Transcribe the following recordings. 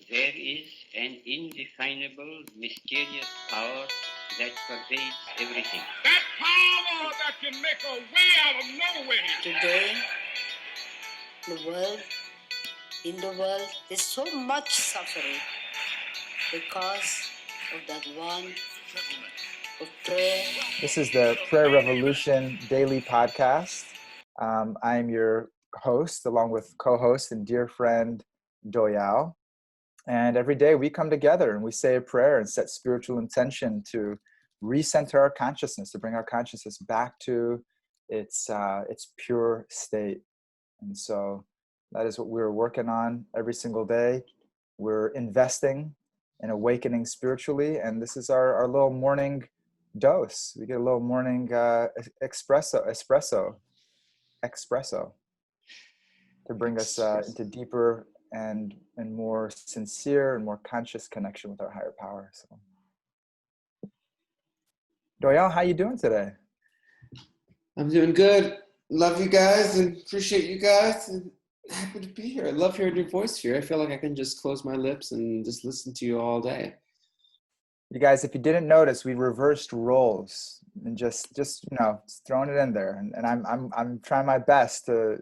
There is an indefinable, mysterious power that pervades everything. That power that can make a way out of no way. Today, in the world, there's so much suffering because of that one of prayer. This is the Prayer Revolution Daily Podcast. I'm your host, along with co-host and dear friend, Doyal. And every day we come together and we say a prayer and set spiritual intention to recenter our consciousness, to bring our consciousness back to its pure state. And so that is what we're working on every single day. We're investing in awakening spiritually, and this is our little morning dose. We get a little morning espresso to bring us into deeper and more sincere and more conscious connection with our higher power. So, Doyal, how you doing today? I'm doing good. Love you guys and appreciate you guys and happy to be here. I love hearing your voice here. I feel like I can just close my lips and just listen to you all day. You guys, if you didn't notice, we reversed roles and just throwing it in there. And I'm trying my best to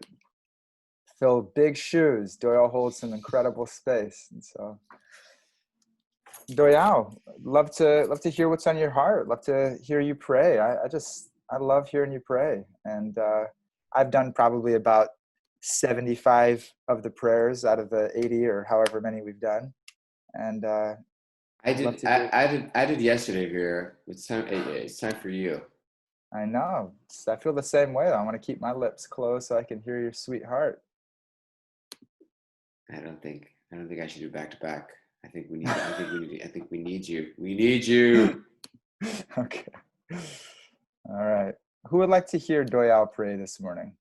fill big shoes. Doyal holds some incredible space, and so Doyal, love to hear what's on your heart. Love to hear you pray. I love hearing you pray, and I've done probably about 75 of the prayers out of the 80 or however many we've done, and I did yesterday here. It's time for you. I know. I feel the same way. I want to keep my lips closed so I can hear your sweet heart. I don't think I should do back to back. I think we need you. We need you. Okay. All right. Who would like to hear Doyal pray this morning?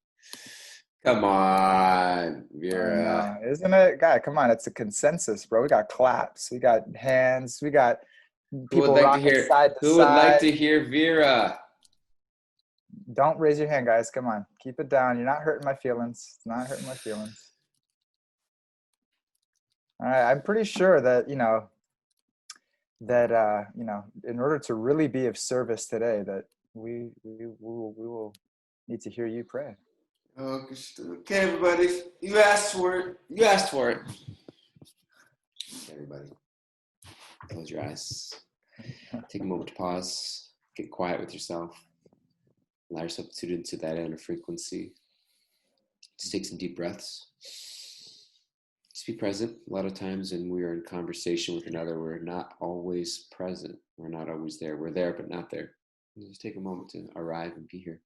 Come on, Vira. Isn't it? God, come on. It's a consensus, bro. We got claps. We got hands. We got people rocking side to side. Who would like to hear Vira? Don't raise your hand, guys. Come on. Keep it down. You're not hurting my feelings. It's not hurting my feelings. All right. I'm pretty sure that, in order to really be of service today, that we will need to hear you pray. Okay, everybody. You asked for it. Everybody, close your eyes. Take a moment to pause. Get quiet with yourself. Allow yourself to tune into that inner frequency. Just take some deep breaths. Just be present. A lot of times when we are in conversation with another, we're not always present. We're not always there. We're there, but not there. Just take a moment to arrive and be here.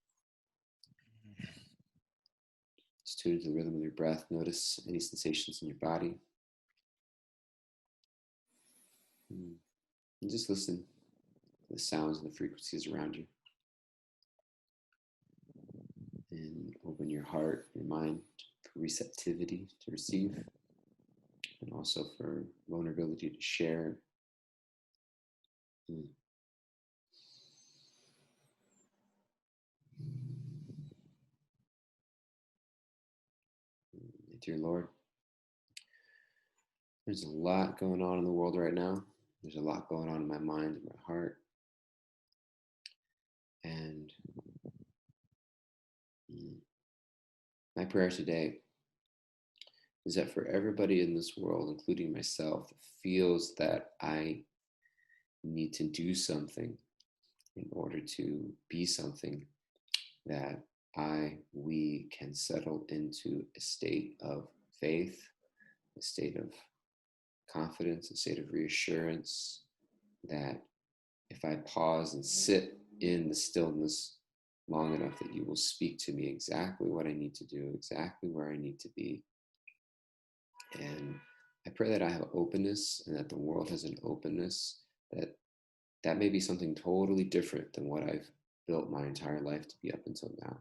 Just tune into the rhythm of your breath. Notice any sensations in your body. And just listen to the sounds and the frequencies around you. And open your heart, your mind for receptivity to receive, and also for vulnerability to share. Dear Lord, there's a lot going on in the world right now. There's a lot going on in my mind and my heart. And my prayer today is that for everybody in this world, including myself, that feels that I need to do something in order to be something, that we can settle into a state of faith, a state of confidence, a state of reassurance, that if I pause and sit in the stillness long enough, that you will speak to me exactly what I need to do, exactly where I need to be. And I pray that I have openness and that the world has an openness, that may be something totally different than what I've built my entire life to be up until now.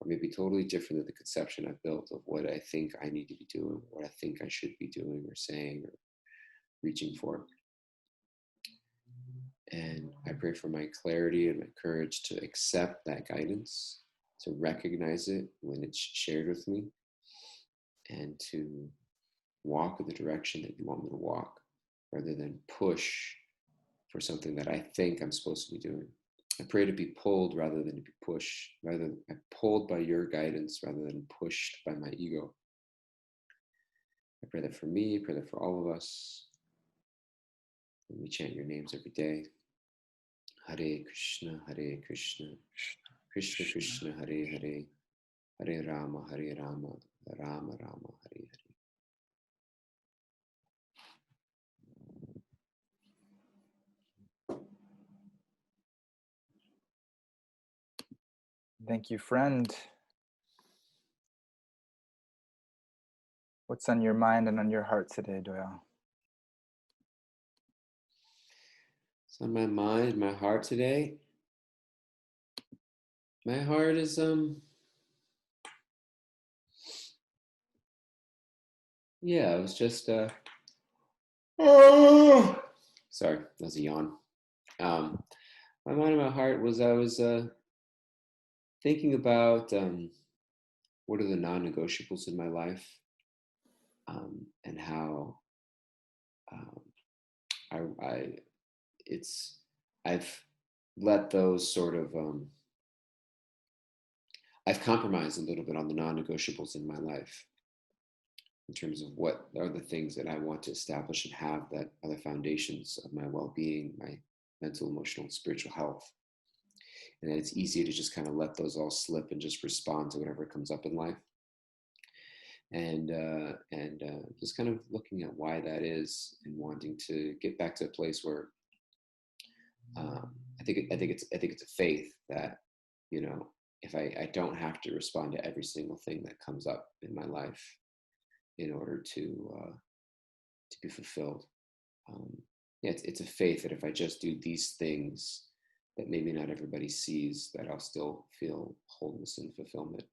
Or maybe totally different than the conception I've built of what I think I need to be doing, what I think I should be doing or saying or reaching for. And I pray for my clarity and my courage to accept that guidance, to recognize it when it's shared with me, and to walk in the direction that you want me to walk, rather than push for something that I think I'm supposed to be doing. I pray to be pulled rather than to be pushed, rather than pulled by your guidance rather than pushed by my ego. I pray that for me, I pray that for all of us. And we chant your names every day. Hare Krishna, Hare Krishna, Krishna Krishna, Hare Hare, Hare Rama, Hare Rama, Rama Rama, Hare Hare. Thank you, friend. What's on your mind and on your heart today, Doyal? It's on my mind, my heart today. My heart is yeah, it was just oh, sorry, that was a yawn. My mind and my heart was I was thinking about what are the non-negotiables in my life, and how I've let those sort of I've compromised a little bit on the non-negotiables in my life, in terms of what are the things that I want to establish and have that are the foundations of my well-being, my mental, emotional, and spiritual health. And then it's easy to just kind of let those all slip and just respond to whatever comes up in life. And just kind of looking at why that is, and wanting to get back to a place where I think it's a faith that, you know, if I don't have to respond to every single thing that comes up in my life in order to be fulfilled. Yeah, it's a faith that if I just do these things that maybe not everybody sees, that I'll still feel wholeness and fulfillment.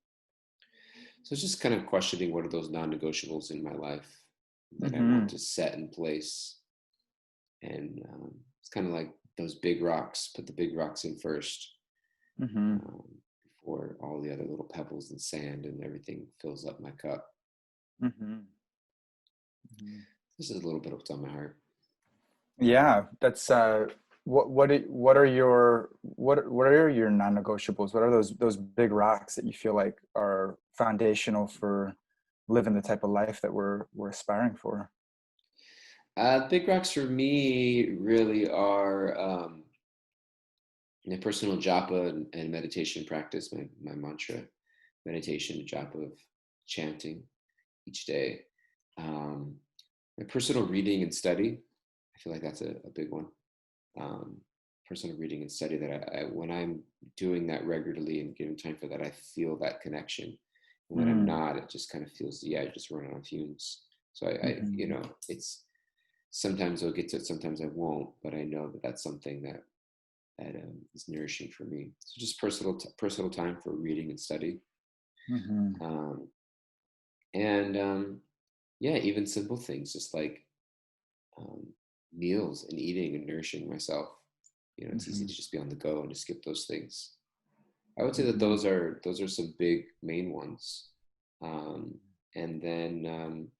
So it's just kind of questioning what are those non-negotiables in my life that I want to set in place. And it's kind of like those big rocks, put the big rocks in first, before all the other little pebbles and sand and everything fills up my cup. This is a little bit of what's on my heart. Yeah, that's what are your non-negotiables? What are those big rocks that you feel like are foundational for living the type of life that we're aspiring for? Big rocks for me really are my personal japa and meditation practice, my mantra, meditation, japa of chanting each day. My personal reading and study, I feel like that's a big one. Personal reading and study, that I when I'm doing that regularly and giving time for that, I feel that connection. And when I'm not, it just kind of feels, just running on fumes. So I you know, it's sometimes I'll get to it, sometimes I won't, but I know that that's something that is nourishing for me. So just personal time for reading and study. Yeah, even simple things, just like meals and eating and nourishing myself. You know, it's easy to just be on the go and to skip those things. I would say that those are some big main ones. And then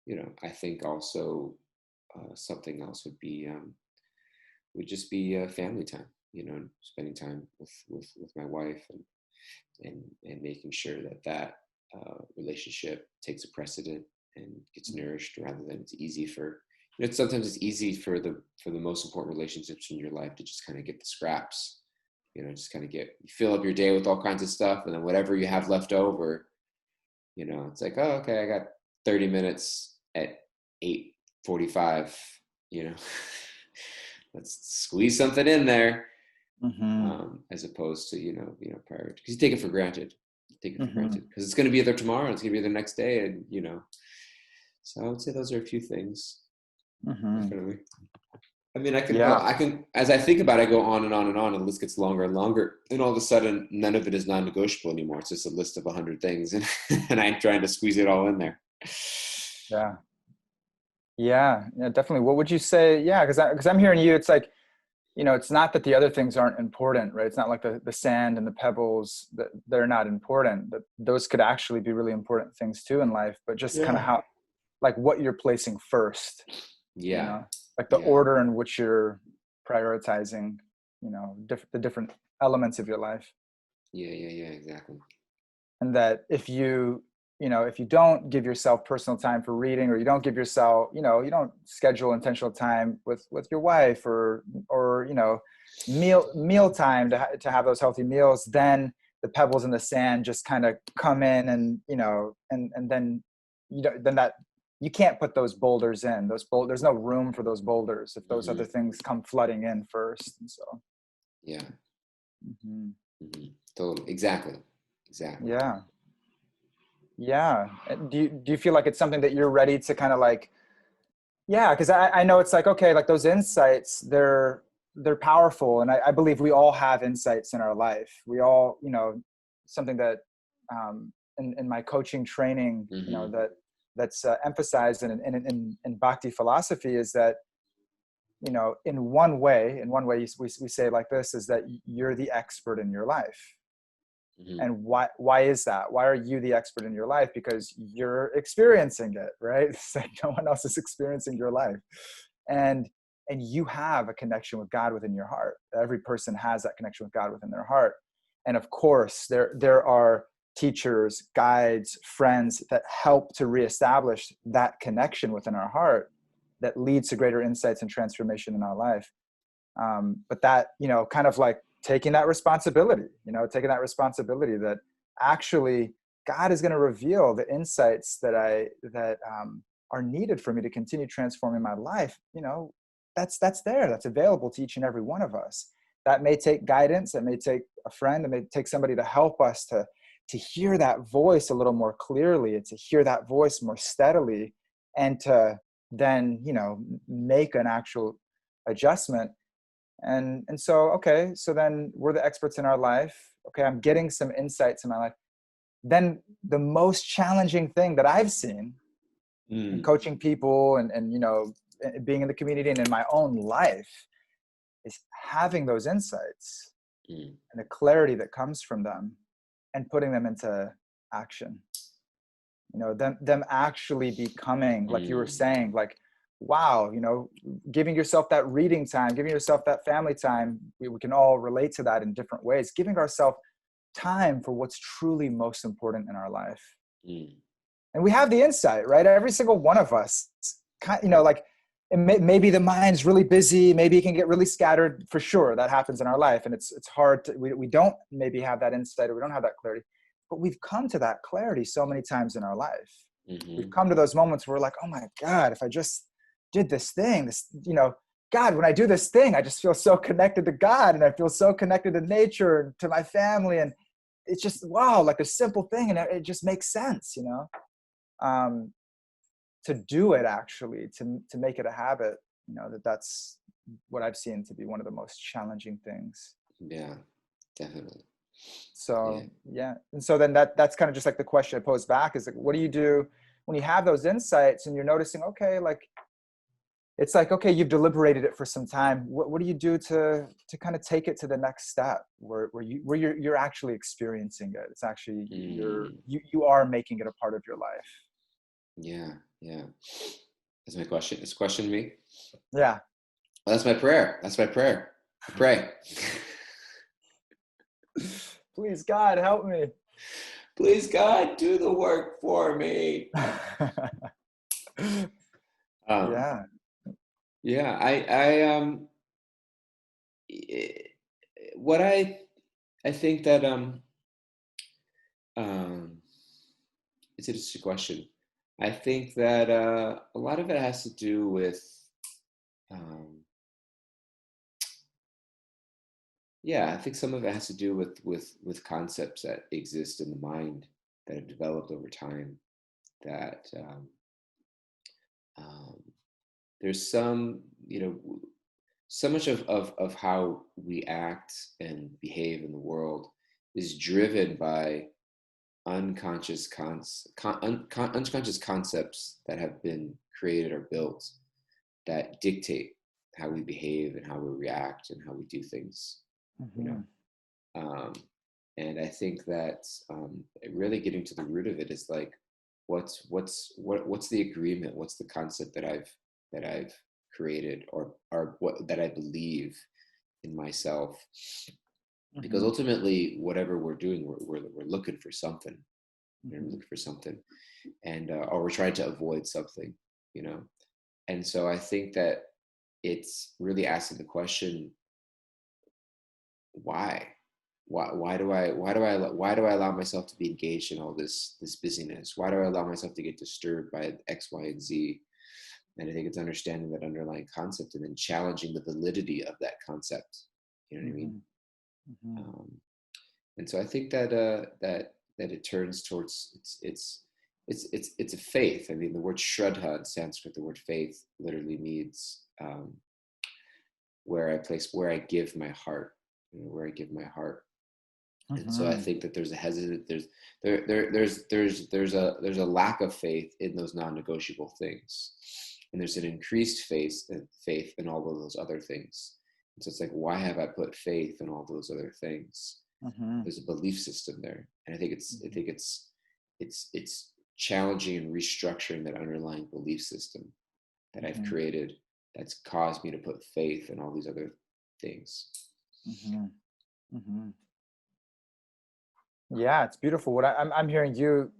you know, I think also something else would just be family time. You know, spending time with my wife, and making sure that relationship takes a precedent and gets nourished, rather than it's easy for, you know, sometimes it's easy for the most important relationships in your life to just kind of get the scraps, you know, just kind of you fill up your day with all kinds of stuff, and then whatever you have left over, you know, it's like, oh, okay, I got 30 minutes at 8:45, you know, let's squeeze something in there. As opposed to, you know, prior, because you take it for granted. Because it's going to be there tomorrow, it's going to be there next day, and you know. So I would say those are a few things. Definitely. I mean, I can, as I think about it, I go on and on and on, and the list gets longer and longer, and all of a sudden, none of it is non-negotiable anymore. It's just a list of 100 things, and I'm trying to squeeze it all in there. Yeah, definitely. What would you say? Yeah, because I'm hearing you. It's like, you know, it's not that the other things aren't important, right? It's not like the sand and the pebbles, that they're not important. That those could actually be really important things too in life. But just kind of like what you're placing first, you Yeah. know, like the Yeah. order in which you're prioritizing, you know, the different elements of your life. Yeah. Exactly. And that if you, you know, if you don't give yourself personal time for reading, or you don't give yourself, you know, you don't schedule intentional time with your wife, or you know, meal time to have those healthy meals, then the pebbles in the sand just kind of come in, and you know, and then you know, then that you can't put those boulders in there's no room for those boulders if those other things come flooding in first. And so Yeah. hmm Totally. Exactly. yeah. Yeah. Do you feel like it's something that you're ready to kind of like, yeah, because I know it's like, okay, like those insights, they're powerful. And I believe we all have insights in our life. We all, you know, something that in my coaching training, you know, that's emphasized in Bhakti philosophy is that, you know, in one way we say it like this, is that you're the expert in your life. And why is that? Why are you the expert in your life? Because you're experiencing it, right? It's like no one else is experiencing your life. And you have a connection with God within your heart. Every person has that connection with God within their heart. And of course, there are teachers, guides, friends that help to reestablish that connection within our heart that leads to greater insights and transformation in our life. But that, you know, kind of like taking that responsibility that actually God is going to reveal the insights that are needed for me to continue transforming my life. You know, that's available to each and every one of us. That may take guidance. It may take a friend. It may take somebody to help us to hear that voice a little more clearly, and to hear that voice more steadily, and to then, you know, make an actual adjustment. And so, okay, so then we're the experts in our life. Okay, I'm getting some insights in my life. Then the most challenging thing that I've seen in coaching people, and you know, being in the community and in my own life, is having those insights and the clarity that comes from them, and putting them into action. You know, them actually becoming, like you were saying, like, wow, you know, giving yourself that reading time, giving yourself that family time. We can all relate to that in different ways. Giving ourselves time for what's truly most important in our life. And we have the insight, right? Every single one of us, you know, like maybe the mind's really busy, maybe it can get really scattered. For sure, that happens in our life, and it's hard to, we don't maybe have that insight, or we don't have that clarity. But we've come to that clarity so many times in our life. We've come to those moments where we're like, oh my God, if I just did this thing, you know, God, when I do this thing, I just feel so connected to God, and I feel so connected to nature and to my family. And it's just, wow, like a simple thing. And it just makes sense, you know, to do it, actually, to make it a habit, you know, that's what I've seen to be one of the most challenging things. Yeah, definitely. So yeah. And so then that's kind of just like the question I pose back is like, what do you do when you have those insights and you're noticing, okay, like, it's like, okay, you've deliberated it for some time. What do you do to kind of take it to the next step where you're actually experiencing it? It's actually, you are making it a part of your life. Yeah. That's my question. Is question me? Yeah. Well, that's my prayer. I pray. Please, God, help me. Please, God, do the work for me. Yeah. Yeah. What I think that it's an interesting question. I think that a lot of it has to do with I think some of it has to do with concepts that exist in the mind that have developed over time. That there's some, you know, so much of how we act and behave in the world is driven by unconscious unconscious concepts that have been created or built that dictate how we behave and how we react and how we do things, you know. And I think that really getting to the root of it is like, what's the agreement? What's the concept that I've created, or what that I believe in myself? Because ultimately, whatever we're doing, we're looking for something. We're looking for something, and or we're trying to avoid something, you know. And so I think that it's really asking the question, why? Why do I allow myself to be engaged in all this busyness? Why do I allow myself to get disturbed by X, Y, and Z? And I think it's understanding that underlying concept and then challenging the validity of that concept. You know what I mean? And so I think that that it turns towards it's a faith. I mean, the word Shraddha in Sanskrit, the word faith, literally means where I give my heart, where I give my heart. And so I think that there's a lack of faith in those non-negotiable things, and there's an increased faith in all of those other things. And so it's like, why have I put faith in all those other things? There's a belief system there, and I think it's challenging and restructuring that underlying belief system that I've created that's caused me to put faith in all these other things. Yeah, it's beautiful. What I'm hearing you,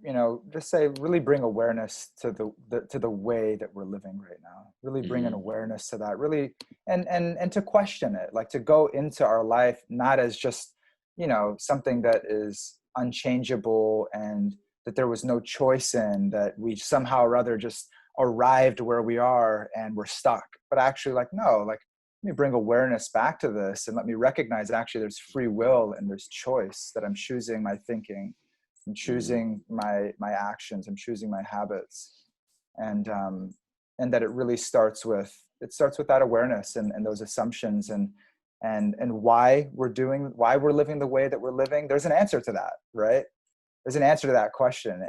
just say, really bring awareness to the way that we're living right now. Really bring an awareness to that. Really, and to question it, like to go into our life not as just something that is unchangeable and that there was no choice in, that we somehow or other just arrived where we are and we're stuck. But actually, like, no, like, let me bring awareness back to this and let me recognize actually there's free will and there's choice, that I'm choosing my thinking, I'm choosing my actions, I'm choosing my habits. And that it really starts with that awareness and those assumptions and why we're living the way that we're living. There's an answer to that, right? There's an answer to that question.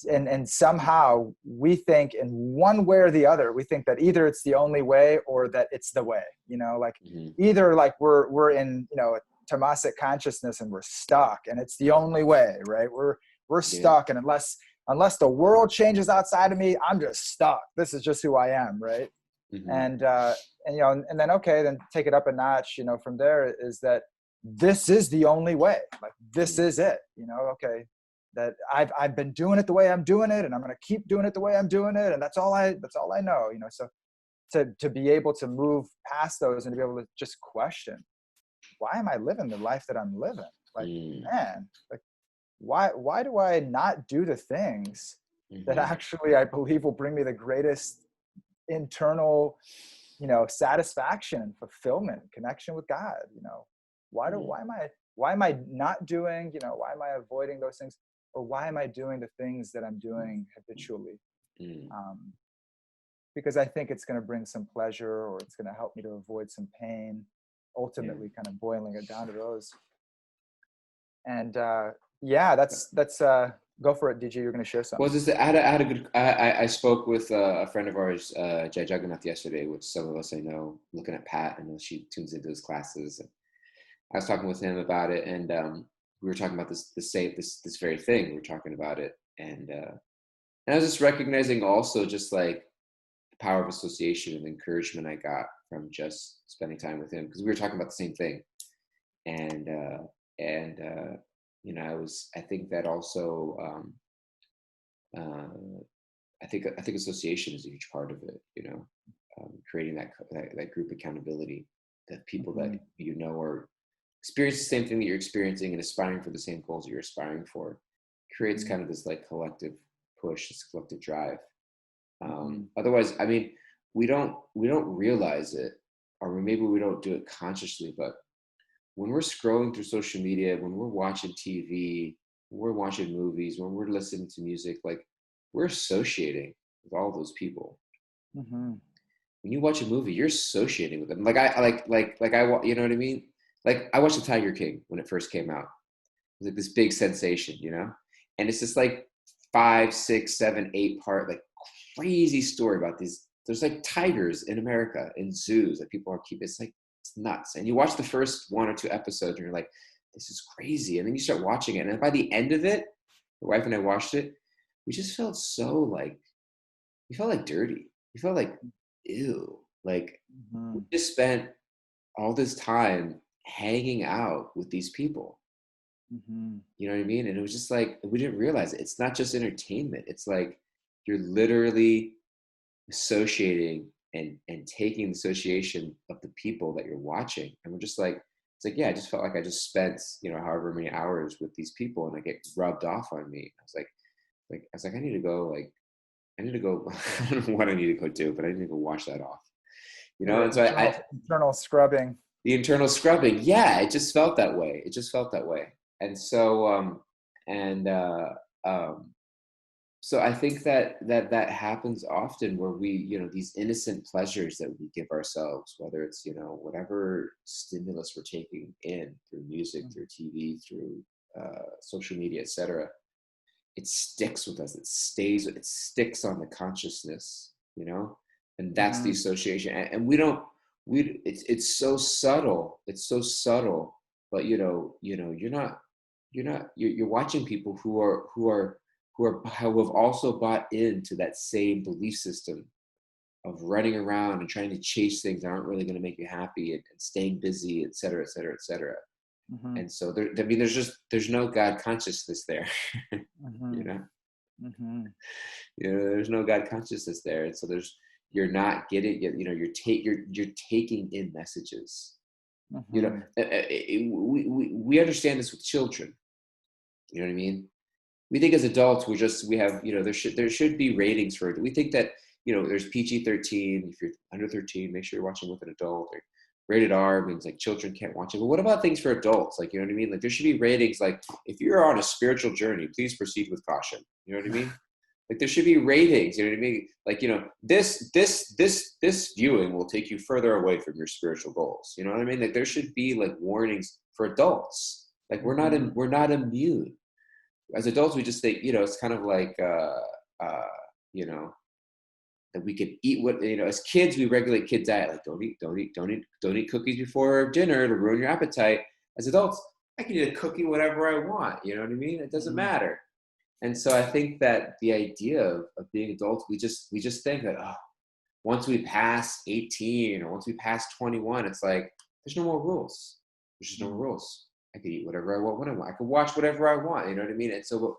And somehow we think in one way or the other, we think that either it's the only way or that it's the way, either like we're in, tamasic consciousness and we're stuck and it's the only way, right? We're stuck. And unless the world changes outside of me, I'm just stuck. This is just who I am. Right. And then, okay, then take it up a notch, from there, is that this is the only way. Like, this is it, okay, that I've been doing it the way I'm doing it, and I'm going to keep doing it the way I'm doing it. And that's all I know, so to be able to move past those and to be able to just question, why am I living the life that I'm living? Like, man, like, why do I not do the things that actually I believe will bring me the greatest internal, satisfaction, fulfillment, connection with God? Why am I not doing, why am I avoiding those things? Or why am I doing the things that I'm doing habitually? Because I think it's going to bring some pleasure, or it's going to help me to avoid some pain, ultimately kind of boiling it down to those. And that's go for it, DJ. You're going to share something. Well, I spoke with a friend of ours, Jai Jagannath, yesterday, which some of us I know, looking at Pat. I know she tunes into his classes. And I was talking with him about it, and we were talking about this very thing. We were talking about it, and I was just recognizing also just like the power of association and the encouragement I got from just spending time with him, because we were talking about the same thing. And I think that also I think association is a huge part of it. Creating that group accountability, that people that are experience the same thing that you're experiencing and aspiring for the same goals that you're aspiring for, creates kind of this like collective push, this collective drive. Otherwise, I mean, we don't realize it, or maybe we don't do it consciously, but when we're scrolling through social media, when we're watching TV, when we're watching movies, when we're listening to music, like, we're associating with all those people. When you watch a movie, you're associating with them. Like you know what I mean? Like, I watched The Tiger King when it first came out. It was like this big sensation, and it's just like 5, 6, 7, 8 part, like, crazy story about these. There's like tigers in America in zoos that people are keeping. It's like, it's nuts. And you watch the first 1 or 2 episodes and you're like, this is crazy. And then you start watching it. And by the end of it, my wife and I watched it. we just felt so like, we felt like dirty. We felt like, ew. Like we Mhm. just spent all this time hanging out with these people. Mhm. You know what I mean? And it was just like, we didn't realize it. It's not just entertainment. It's like you're literally associating and taking the association of the people that you're watching. And we're just like, it's like, yeah, I just felt like I just spent, however many hours with these people and I get rubbed off on me. I need to go, I need to go, I don't know what I need to go do, but I need to go wash that off. Your And so internal scrubbing. the internal scrubbing, yeah, it just felt that way. It just felt that way. And so, and, um, so I think that happens often where we, these innocent pleasures that we give ourselves, whether it's, whatever stimulus we're taking in through music, through TV, through social media, etc., it sticks with us. It sticks on the consciousness, and that's the Mhm. association. And we don't, it's so subtle. It's so subtle, but you're watching people who have also bought into that same belief system of running around and trying to chase things that aren't really going to make you happy and staying busy, et cetera, et cetera, et cetera. Mhm. And so there's no God consciousness there, you Mhm. know. Mhm. There's no God consciousness there, and so you're not getting, you're taking in messages. Mhm. We understand this with children. You know what I mean? We think as adults we have, there should be ratings for it. We think that, there's PG-13. If you're under 13, make sure you're watching with an adult. Or rated R means like children can't watch it. But what about things for adults? Like, you know what I mean? Like there should be ratings like, if you're on a spiritual journey, please proceed with caution. You know what I mean? Like there should be ratings. You know what I mean? Like, this viewing will take you further away from your spiritual goals. You know what I mean? Like there should be like warnings for adults. Like Mhm. we're not immune. As adults, we just think, it's kind of like, uh, you know, that we can eat what, as kids, we regulate kids' diet. Like, don't eat cookies before dinner to ruin your appetite. As adults, I can eat a cookie whenever I want. You know what I mean? It doesn't Mhm. matter. And so I think that the idea of being adults, we just think that, oh, once we pass 18 or once we pass 21, it's like, there's no more rules. There's just no Mhm. rules. I could eat whatever I want when I want. I could watch whatever I want. You know what I mean? And so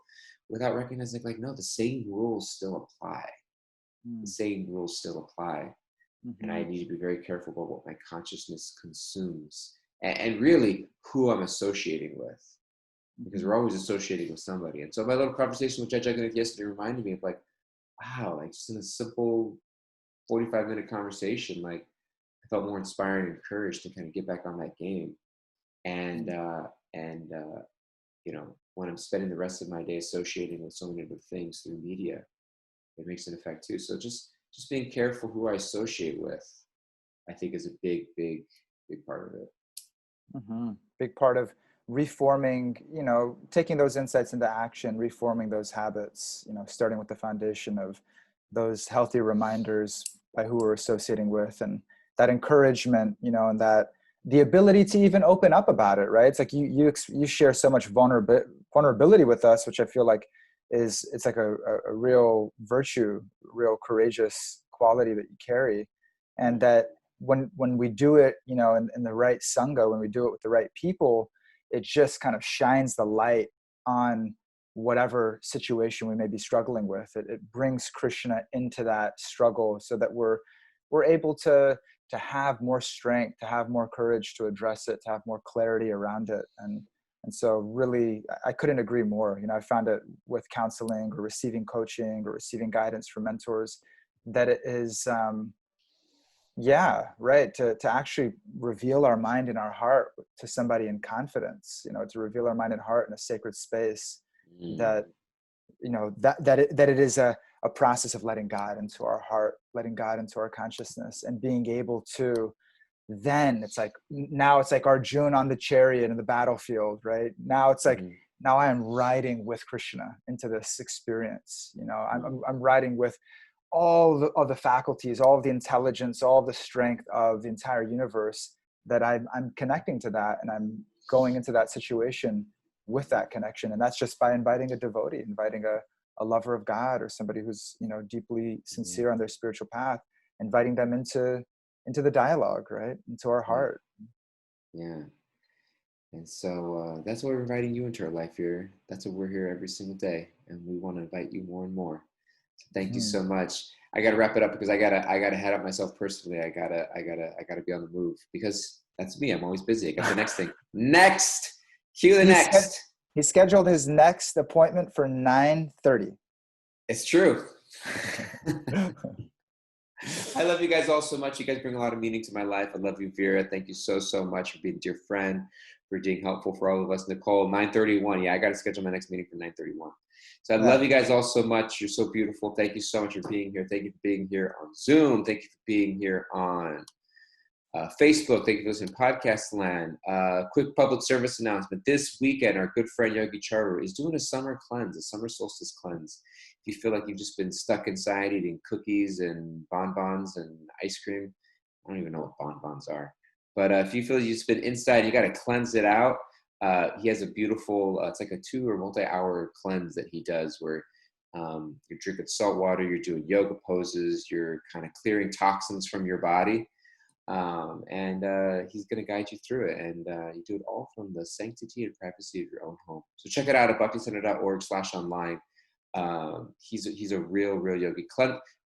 without recognizing, like, no, the same rules still apply. The Mhm. same rules still apply. And I Mhm. need to be very careful about what my consciousness consumes and really who I'm associating with, because we're Mhm. always associating with somebody. And so my little conversation with Judge Agnew yesterday reminded me of like, wow, like just in a simple 45-minute conversation, like I felt more inspired and encouraged to kind of get back on that game. And when I'm spending the rest of my day associating with so many other things through media, it makes an effect too. So just being careful who I associate with, I think, is a big, big, big part of it. Big part of reforming, taking those insights into action, reforming those habits, starting with the foundation of those healthy reminders by who we're associating with, and that encouragement, and that the ability to even open up about it, right? It's like you share so much vulnerability with us, which I feel like it's like a real virtue, real courageous quality that you carry. And that when we do it, in the right sangha, when we do it with the right people, it just kind of shines the light on whatever situation we may be struggling with. It brings Krishna into that struggle so that we're able to have more strength, to have more courage to address it, to have more clarity around it. And so really, I couldn't agree more. I found it with counseling or receiving coaching or receiving guidance from mentors, that it is, yeah, right, to actually reveal our mind and our heart to somebody in confidence, to reveal our mind and heart in a sacred space, that, Mm, that it is a process of letting God into our heart, letting God into our consciousness, and being able to, then it's like, now it's like Arjuna on the chariot in the battlefield, right? Now it's like, mhm, now I am riding with Krishna into this experience. mm, I'm riding with all the faculties, all of the intelligence, all of the strength of the entire universe, that I'm connecting to that, and I'm going into that situation with that connection. And that's just by inviting a devotee, inviting a lover of God or somebody who's, you know, deeply sincere on their spiritual path, inviting them into the dialogue, right? Into our heart. Yeah. And so that's why we're inviting you into our life here. That's why we're here every single day, and we want to invite you more and more. So thank you so much. I got to wrap it up because I gotta head up myself personally. I gotta be on the move because that's me. I'm always busy. I got the next thing. Next, cue the next. He scheduled his next appointment for 9:30. It's true. I love you guys all so much. You guys bring a lot of meaning to my life. I love you, Vira. Thank you so much for being a dear friend, for being helpful for all of us. Nicole, 9:31. Yeah, I got to schedule my next meeting for 9:31. So I love you guys all so much. You're so beautiful. Thank you so much for being here. Thank you for being here on Zoom. Thank you for being here on Facebook. Thank you for listening to Podcast Land. Quick public service announcement. This weekend, our good friend Yogi Charru is doing a summer cleanse, a summer solstice cleanse. If you feel like you've just been stuck inside eating cookies and bonbons and ice cream, I don't even know what bonbons are. But if you feel you've just been inside, you got to cleanse it out. He has a beautiful, it's like a 2 or multi-hour cleanse that he does where you're drinking salt water, you're doing yoga poses, you're kind of clearing toxins from your body. And he's going to guide you through it. And you do it all from the sanctity and privacy of your own home. So check it out at bhakticenter.org/online. He's a real yogi.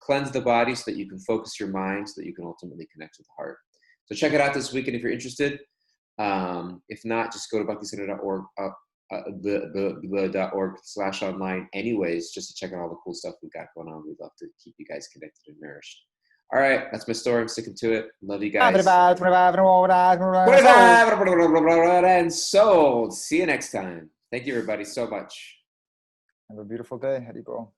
Cleanse the body so that you can focus your mind, so that you can ultimately connect with the heart. So check it out this weekend if you're interested. If not, just go to bhakticenter.org .org/online anyways, just to check out all the cool stuff we've got going on. We'd love to keep you guys connected and nourished. All right, that's my story. I'm sticking to it. Love you guys. And sold. See you next time. Thank you, everybody, so much. Have a beautiful day. Haribol.